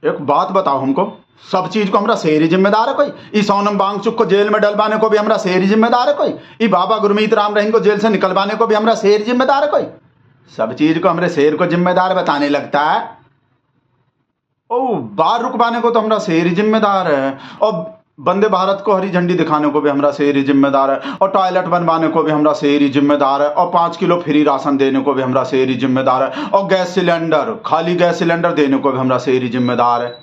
एक बात बताओ हमको, सब चीज को हमरा शेर ही जिम्मेदार है कोई? ई सोनम वांगचुक को जेल में डलवाने को भी हमरा शेर ही जिम्मेदार है कोई? ई बाबा गुरमीत राम रहीम को जेल से निकलवाने को भी हमरा शेर जिम्मेदार है कोई? सब चीज को हमरे शेर को जिम्मेदार बताने लगता है। ओ बार रुकवाने को तो हमरा शेर ही जिम्मेदार है, और वंदे भारत को हरी झंडी दिखाने को भी हमरा शेर ही जिम्मेदार है, और टॉयलेट बनवाने को भी हमरा शेर ही जिम्मेदार है, और 5 किलो फ्री राशन देने को भी हमरा शेर ही जिम्मेदार है, और गैस सिलेंडर, खाली गैस सिलेंडर देने को भी हमरा शेर ही जिम्मेदार है।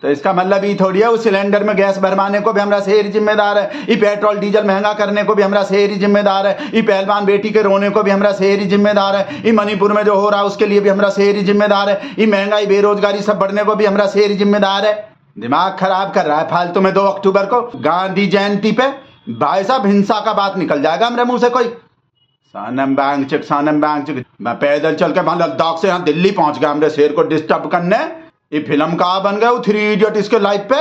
तो इसका मतलब ये थोड़ी है उस सिलेंडर में गैस भरवाने को भी हमरा शेर ही जिम्मेदार है, ये पेट्रोल डीजल महंगा करने को भी हमरा शेर ही जिम्मेदार है, ये पहलवान बेटी के रोने को भी हमरा शेर ही जिम्मेदार है, ये मणिपुर में जो हो रहा है उसके लिए भी हमरा शेर ही जिम्मेदार है, ये महंगाई बेरोजगारी सब बढ़ने को भी हमरा शेर ही जिम्मेदार है। दिमाग खराब कर रहा है फालतू में। 2 अक्टूबर को गांधी जयंती पे भाई साहब हिंसा का बात निकल जाएगा मेरे मुंह से कोई। सानम बैंग मैं पैदल चल के वहां लद्दाख से यहाँ दिल्ली पहुंच गया हमरे शेर को डिस्टर्ब करने। ये फिल्म कहाँ बन गए 3 इडियट इसके लाइफ पे?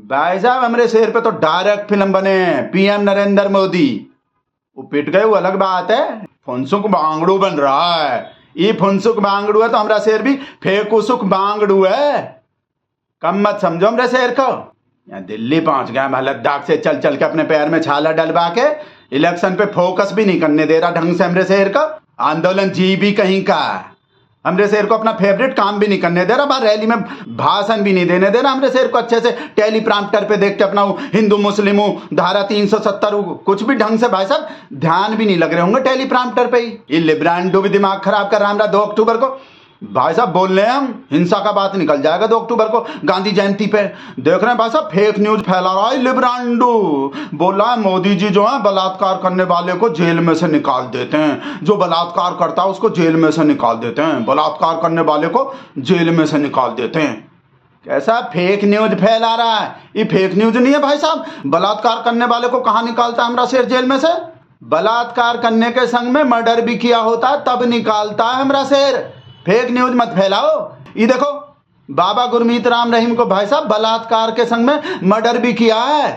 भाई साहब हमरे शेर पे तो डायरेक्ट फिल्म बने, पीएम नरेंद्र मोदी। वो पिट गए वो अलग बात है, फुनसुक बांगड़ू बन रहा है। ये फुनसुक बांगड़ू है तो हमारा शेर भी फेकुसुक बांगड़ू है। कम मत समझो हमरे शेर को। यहाँ दिल्ली पहुंच गया मैं लद्दाख से चल चल के अपने पैर में छाला डलवा के, इलेक्शन पे फोकस भी नहीं करने दे रहा ढंग से हमरे शेर को। आंदोलन जी भी कहीं का। हमरे शेर को अपना फेवरेट काम भी नहीं करने दे रहा, बाहर रैली में भाषण भी नहीं देने दे रहा हमरे शेर को अच्छे से टेलीप्रॉम्प्टर पे देख के अपना हिंदू मुस्लिम धारा 370 कुछ भी ढंग से भाई साहब ध्यान भी नहीं लग रहे होंगे टेलीप्रॉम्प्टर पे ही। ये लिब्रांडो भी दिमाग खराब कर रहा है 2 अक्टूबर को। भाई साहब बोल रहे हैं हम हिंसा का बात निकल जाएगा 2 अक्टूबर को गांधी जयंती पे। देख रहे हैं भाई साहब फेक न्यूज फैला रहा है लिब्रांडो। बोल रहा है मोदी जी जो है बलात्कार करने वाले को जेल में से निकाल देते हैं, जो बलात्कार करता है उसको जेल में से निकाल देते हैं, बलात्कार करने वाले को जेल में से निकाल देते हैं। कैसा फेक न्यूज फैला रहा है? ये फेक न्यूज नहीं है भाई साहब। बलात्कार करने वाले को कहाँ निकालता है हमारा शेर जेल में से? बलात्कार करने के संग में मर्डर भी किया होता है तब निकालता है हमारा शेर। फेक न्यूज मत फैलाओ। ये देखो बाबा गुरमीत राम रहीम को भाई साहब बलात्कार के संग में मर्डर भी किया है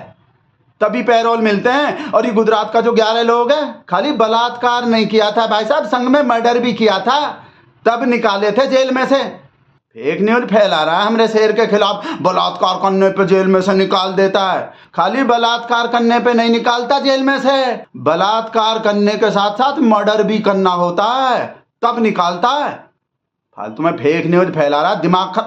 तभी पैरोल मिलते हैं, और ये गुजरात का जो 11 लोग हैं खाली बलात्कार नहीं किया था भाई साहब, संग में मर्डर भी किया था तब निकाले थे जेल में से। फेक न्यूज फैला रहा है हमरे शेर के खिलाफ, बलात्कार करने पे जेल में से निकाल देता है। खाली बलात्कार करने पे नहीं निकालता जेल में से, बलात्कार करने के साथ साथ मर्डर भी करना होता है तब निकालता है। फालतू में फेक न्यूज फैला रहा दिमाग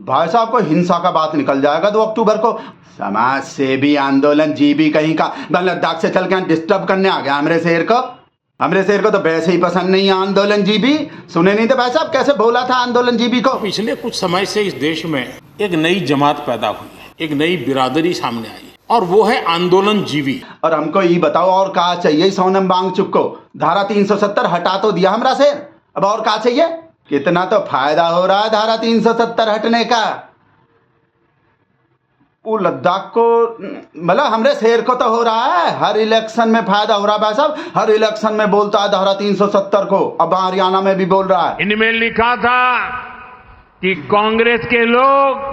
भाई साहब को हिंसा का बात निकल जाएगा 2 अक्टूबर को। समाज सेवी आंदोलन जी भी कहीं का लद्दाख से चल के डिस्टर्ब करने आ गया हमरे शेर को। हमरे शेर को तो वैसे ही पसंद नहीं है आंदोलन जी भी। सुने नहीं थे भाई साहब कैसे बोला था आंदोलन जी भी को? पिछले कुछ समय से इस देश में एक नई जमात पैदा हुई है, एक नई बिरादरी सामने आई और वो है आंदोलन जीवी। और हमको ये बताओ और क्या चाहिए सोनम वांगचुक को? धारा 370 हटा तो दिया हमरा शेर, अब और क्या चाहिए? कितना तो फायदा हो रहा है धारा 370 हटने का। वो लद्दाख को मतलब हमरे शेर को तो हो रहा है, हर इलेक्शन में फायदा हो रहा है भाई साहब, हर इलेक्शन में बोलता है धारा 370 को। अब हरियाणा में भी बोल रहा है। इनमें लिखा था कि कांग्रेस के लोग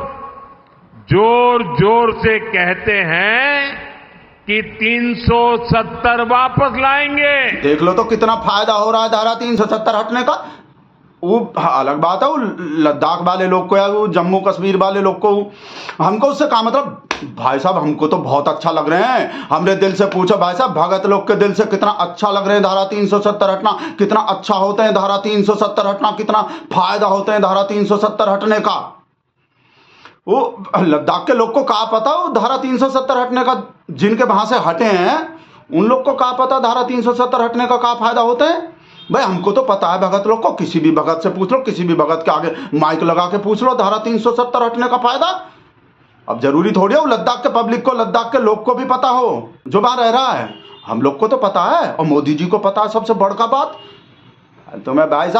जोर जोर से कहते हैं कि 370 वापस लाएंगे। देख लो तो कितना फायदा हो रहा है धारा 370 हटने का। वो अलग बात है वो लद्दाख वाले लोग को या वो जम्मू कश्मीर वाले लोग को, हमको उससे कहा मतलब भाई साहब हमको तो बहुत अच्छा लग रहे हैं। हमरे दिल से पूछो भाई साहब भगत लोग के दिल से कितना अच्छा लग रहे हैं धारा 370 हटना, कितना अच्छा होते हैं धारा 370 हटना, कितना फायदा होते हैं धारा 370 हटने का। वो लद्दाख के लोग को कहा पता वो धारा 370 हटने का, जिनके वहां से हटे हैं उन लोग को कहा पता धारा 370 हटने का क्या फायदा होते हैं? भाई हमको तो पता है भगत लोग को, किसी भी भगत से पूछ लो, किसी भी भगत के आगे माइक लगा के पूछ लो धारा 370 हटने का फायदा। अब जरूरी थोड़ी है लद्दाख के पब्लिक को, लद्दाख के लोग को भी पता हो जो वहां रह रहा है। हम लोग को तो पता है और मोदी जी को पता है सबसे बड़का बात। तो मैं भाई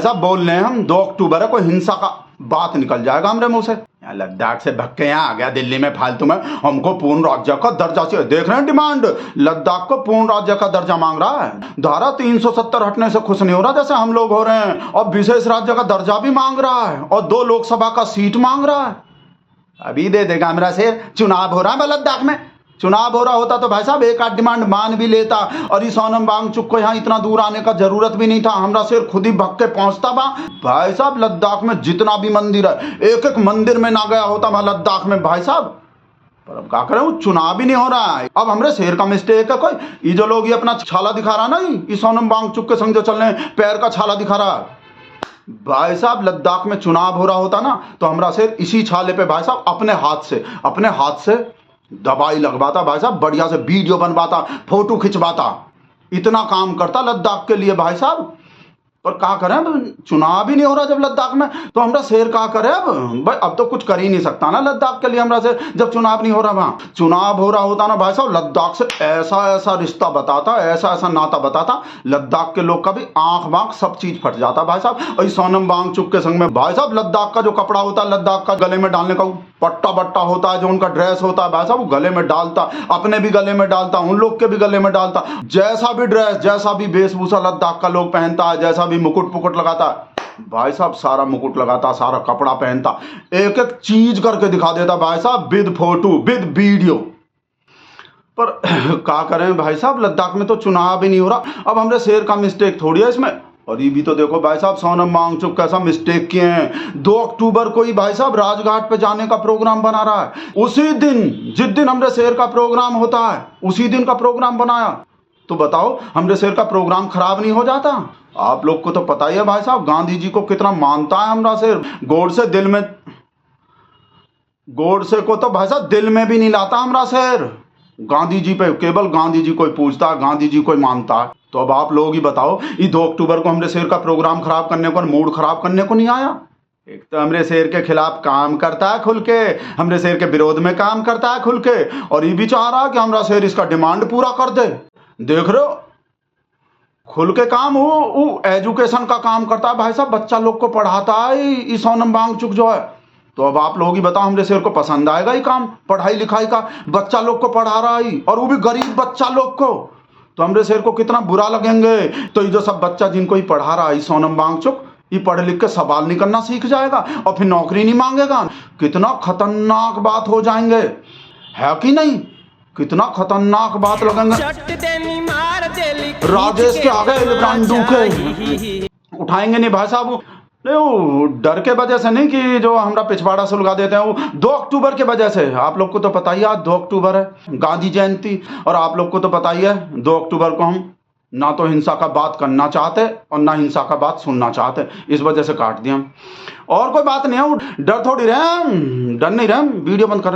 साहब बोल रहे हैं हम 2 अक्टूबर है कोई हिंसा का बात निकल जाएगा हमरे मुंह से। यहाँ लद्दाख से भग के यहाँ आ गया दिल्ली में फालतू में, हमको पूर्ण राज्य का दर्जा से देख रहे हैं डिमांड, लद्दाख को पूर्ण राज्य का दर्जा मांग रहा है। धारा 370 हटने से खुश नहीं हो रहा जैसे हम लोग हो रहे हैं, और विशेष राज्य का दर्जा भी मांग रहा है और 2 लोकसभा का सीट मांग रहा है। अभी दे देगा हमारा शेर। चुनाव हो रहा है लद्दाख में, चुनाव हो रहा होता तो भाई साहब एक आध डिमांड मान भी लेता, और इस सोनम वांगचुक को यहाँ इतना दूर आने का जरूरत भी नहीं था। हमरा शेर खुद ही भग के पहुंचता बा। भाई साहब लद्दाख में जितना भी मंदिर है, एक एक मंदिर में ना गया होता वहां लद्दाख में भाई साहब। पर अब क्या करें, वो चुनाव ही नहीं हो रहा है। अब हमरे शेर का मिस्टेक है कोई, ये जो लोग ये अपना छाला दिखा रहा ना, ये सोनम वांगचुक के संग जो चल रहे हैं, पैर का छाला दिखा रहा है। भाई साहब लद्दाख में चुनाव हो रहा होता ना तो हमरा शेर इसी छाले पे भाई साहब अपने हाथ से दवाई लगवाता भाई साहब, बढ़िया से वीडियो बनवाता, फोटो खिंचवाता, इतना काम करता लद्दाख के लिए भाई साहब। पर क्या करें, अब चुनाव ही नहीं हो रहा जब लद्दाख में, तो हमरा शेर क्या करे अब भाई। अब तो कुछ कर ही नहीं सकता ना लद्दाख के लिए हमरा शेर, जब चुनाव नहीं हो रहा। वहां चुनाव हो रहा होता ना भाई साहब, लद्दाख से ऐसा ऐसा रिश्ता बताता, ऐसा ऐसा नाता बताता, लद्दाख के लोग का भी आंख बांख सब चीज फट जाता भाई साहब। और सोनम वांगचुक के संग में भाई साहब लद्दाख का जो कपड़ा होता है, लद्दाख का गले में डालने का पट्टा बट्टा होता है, जो उनका ड्रेस होता है भाई साहब, वो गले में डालता, अपने भी गले में डालता, उन लोग के भी गले में डालता। जैसा भी ड्रेस, जैसा भी वेशभूषा लद्दाख का लोग पहनता है, जैसा भी मुकुट पुकुट लगाता है भाई साहब, सारा मुकुट लगाता, सारा कपड़ा पहनता, एक एक चीज करके दिखा देता भाई साहब, विद फोटो विद वीडियो। पर क्या करें भाई साहब, लद्दाख में तो चुनाव भी नहीं हो रहा। अब हमरे शेर का मिस्टेक थोड़ी है इसमें। और ये भी तो देखो भाई साहब, सोनम वांगचुक कैसा मिस्टेक किए हैं। 2 अक्टूबर को ही भाई साहब राजघाट पे जाने का प्रोग्राम बना रहा है। उसी दिन जिस दिन हमरे शेर का प्रोग्राम होता है, उसी दिन का प्रोग्राम बनाया। तो बताओ हमरे शेर का प्रोग्राम खराब नहीं हो जाता। आप लोग को तो पता ही है भाई साहब, गांधी जी को कितना मानता है हमरा शेर। गोडसे को तो भाई साहब दिल में भी नहीं लाता हमरा शेर। गांधी जी पे केवल गांधी जी कोई पूछता है, गांधी जी कोई मानता है। तो अब आप लोग ही बताओ, ये 2 अक्टूबर को हमरे शेर का प्रोग्राम खराब करने को, मूड खराब करने को नहीं आया। एक तो हमरे शेर के खिलाफ काम करता है खुल के, हमरे शेर के विरोध में काम करता है खुल के, और ये भी चाह रहा है कि हमरा शेर इसका डिमांड पूरा कर दे। देख रहे हो, खुल के काम वो एजुकेशन का काम करता है भाई साहब, बच्चा लोग को पढ़ाता है ये सोनम वांगचुक जो है। तो अब आप लोग ही बताओ, हमरे शेर को पसंद आएगा ये काम, पढ़ाई लिखाई का, बच्चा लोग को पढ़ा रहा है, और वो भी गरीब बच्चा लोग को। तो हमरे शेर को कितना बुरा लगेंगे। तो ये जो सब बच्चा जिनको ही पढ़ा रहा है सोनम वांगचुक, ये पढ़ लिख के सवाल नहीं करना सीख जाएगा और फिर नौकरी नहीं मांगेगा। कितना खतरनाक बात हो जाएंगे, है कि नहीं? कितना खतरनाक बात लगेंगे। राजेश के आगे ब्रांडू के उठाएंगे नहीं भाई साहब। नहीं, वो डर के वजह से नहीं कि जो हमरा पिछवाड़ा सुलगा देते हैं, वो 2 अक्टूबर के वजह से। आप लोग को तो पता ही है आज 2 अक्टूबर है, गांधी जयंती, और आप लोग को तो पता ही है 2 अक्टूबर को हम ना तो हिंसा का बात करना चाहते और ना हिंसा का बात सुनना चाहते, इस वजह से काट दिया हम। और कोई बात नहीं है, वो डर थोड़ी रहे, डर नहीं रहे, वीडियो बंद कर रहे हैं।